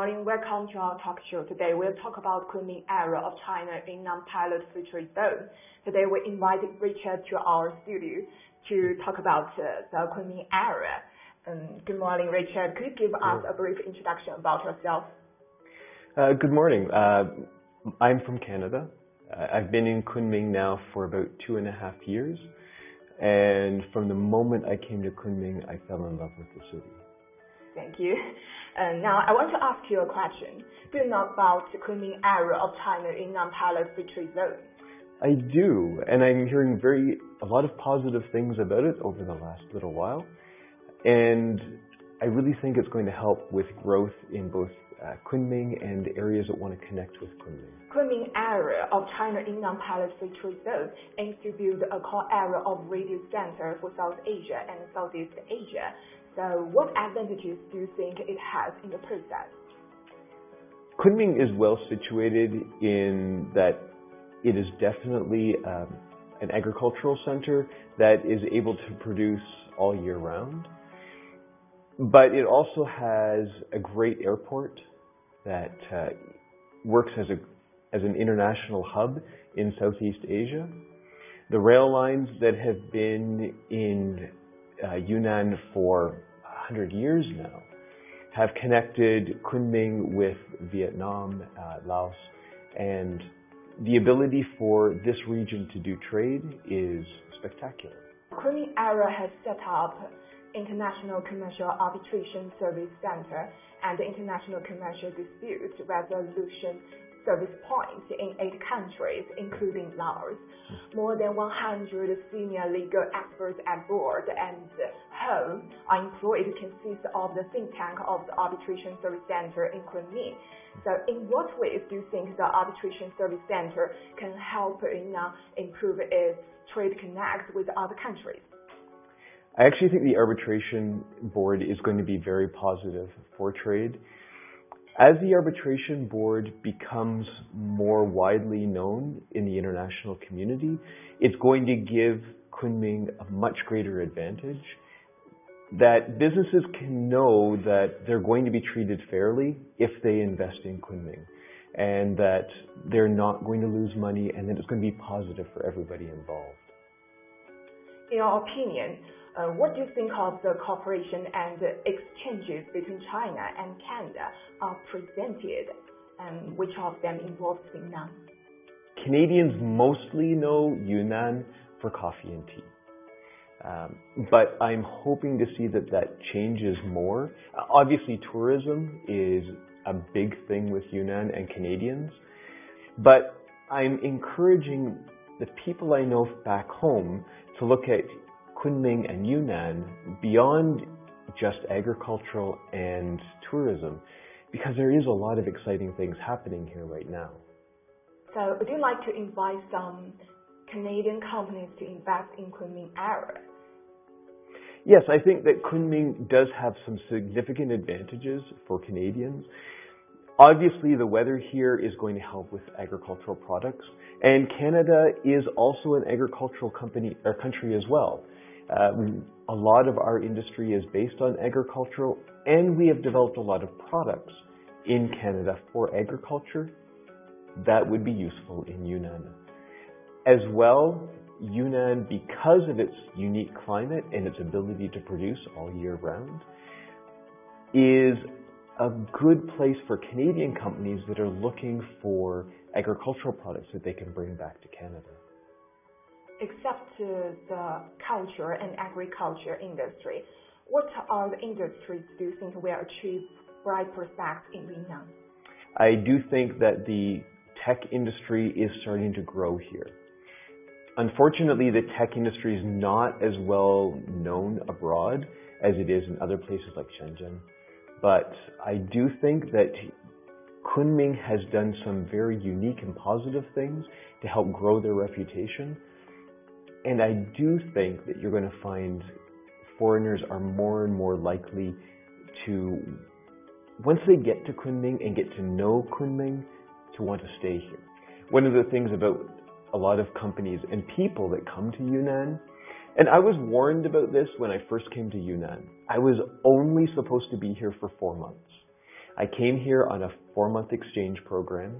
morning. Welcome to our talk show. Today we'll talk about Kunming Area of China Yunnan Pilot Free Trade Zone. Today we invited Richard to our studio to talk about the Kunming Area. Good morning, Richard. Could you give us a brief introduction about yourself? Good morning. I'm from Canada. I've been in Kunming now for about 2.5 years. And from the moment I came to Kunming, I fell in love with the city. Thank you. Now, I want to ask you a question. Do you know about the Kunming Area of China Yunnan Pilot Free Trade Zone? I do, and I'm hearing a lot of positive things about it over the last little while. And I really think it's going to help with growth in both Kunming and areas that want to connect with Kunming. Kunming Area of China Yunnan Pilot Free Trade Zone aims to build a core area of radio center for South Asia and Southeast Asia. So what advantages do you think it has in the process? Kunming is well situated in that it is definitely an agricultural center that is able to produce all year round. But it also has a great airport that works as an international hub in Southeast Asia. The rail lines that have been in Yunnan for 100 years now have connected Kunming with Vietnam, Laos, and the ability for this region to do trade is spectacular. Kunming Area has set up International Commercial Arbitration Service Center and International Commercial Dispute Resolution Service points in 8 countries, including Laos. More than 100 senior legal experts at board and home are employed to consist of the think tank of the Arbitration Service Center in Kunming. So in what ways do you think the Arbitration Service Center can help improve its trade connect with other countries? I actually think the arbitration board is going to be very positive for trade. As the arbitration board becomes more widely known in the international community, it's going to give Kunming a much greater advantage, that businesses can know that they're going to be treated fairly if they invest in Kunming, and that they're not going to lose money, and that it's going to be positive for everybody involved. In your opinion, what do you think of the cooperation and exchanges between China and Canada are presented, and which of them involves Yunnan? Canadians mostly know Yunnan for coffee and tea. But I'm hoping to see that changes more. Obviously, tourism is a big thing with Yunnan and Canadians, but I'm encouraging the people I know back home to look at Kunming and Yunnan beyond just agricultural and tourism, because there is a lot of exciting things happening here right now. So would you like to invite some Canadian companies to invest in Kunming Area? Yes, I think that Kunming does have some significant advantages for Canadians. Obviously, the weather here is going to help with agricultural products, and Canada is also an agricultural country as well. A lot of our industry is based on agricultural, and we have developed a lot of products in Canada for agriculture that would be useful in Yunnan. As well, Yunnan, because of its unique climate and its ability to produce all year round, is a good place for Canadian companies that are looking for agricultural products that they can bring back to Canada. Except the culture and agriculture industry, what are the industries do you think will achieve bright prospects in Yunnan? I do think that the tech industry is starting to grow here. Unfortunately, the tech industry is not as well known abroad as it is in other places like Shenzhen. But I do think that Kunming has done some very unique and positive things to help grow their reputation. And I do think that you're going to find foreigners are more and more likely to, once they get to Kunming and get to know Kunming, to want to stay here. One of the things about a lot of companies and people that come to Yunnan, and I was warned about this when I first came to Yunnan. I was only supposed to be here for 4 months. I came here on a 4-month exchange program,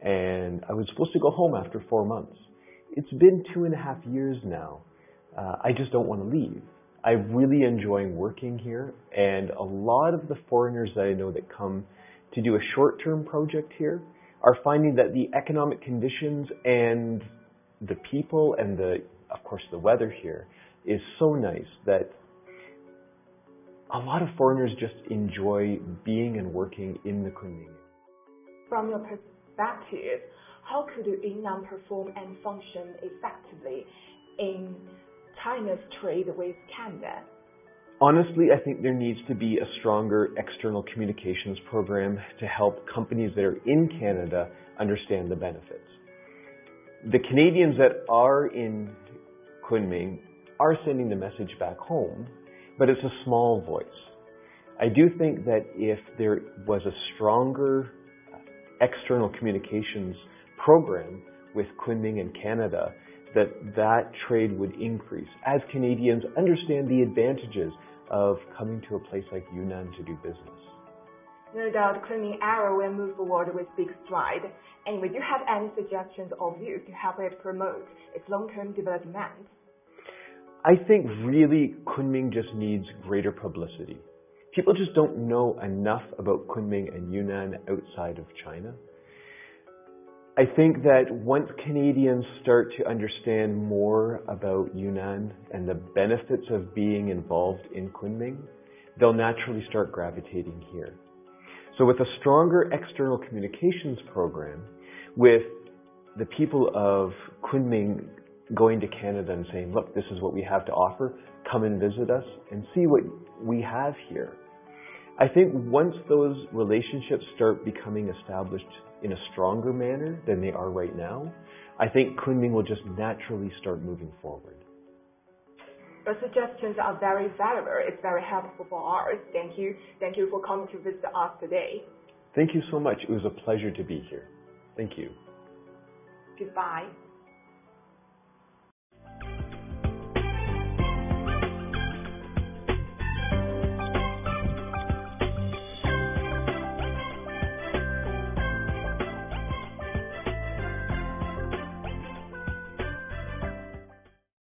and I was supposed to go home after 4 months. It's been 2.5 years now. I just don't want to leave. I'm really enjoying working here, and a lot of the foreigners that I know that come to do a short-term project here are finding that the economic conditions and the people and of course the weather here is so nice that a lot of foreigners just enjoy being and working in the Kunming area. From your perspective, how could Yunnan perform and function effectively in China's trade with Canada? Honestly, I think there needs to be a stronger external communications program to help companies that are in Canada understand the benefits. The Canadians that are in Kunming are sending the message back home, but it's a small voice. I do think that if there was a stronger external communications program with Kunming and Canada, that trade would increase as Canadians understand the advantages of coming to a place like Yunnan to do business. No doubt Kunming Area will move forward with big stride. And we do have any suggestions or views to help it promote its long-term development? I think really Kunming just needs greater publicity. People just don't know enough about Kunming and Yunnan outside of China. I think that once Canadians start to understand more about Yunnan and the benefits of being involved in Kunming, they'll naturally start gravitating here. So with a stronger external communications program, with the people of Kunming going to Canada and saying, look, this is what we have to offer, come and visit us and see what we have here. I think once those relationships start becoming established in a stronger manner than they are right now, I think Kunming will just naturally start moving forward. Your suggestions are very valuable. It's very helpful for us. Thank you. Thank you for coming to visit us today. Thank you so much. It was a pleasure to be here. Thank you. Goodbye.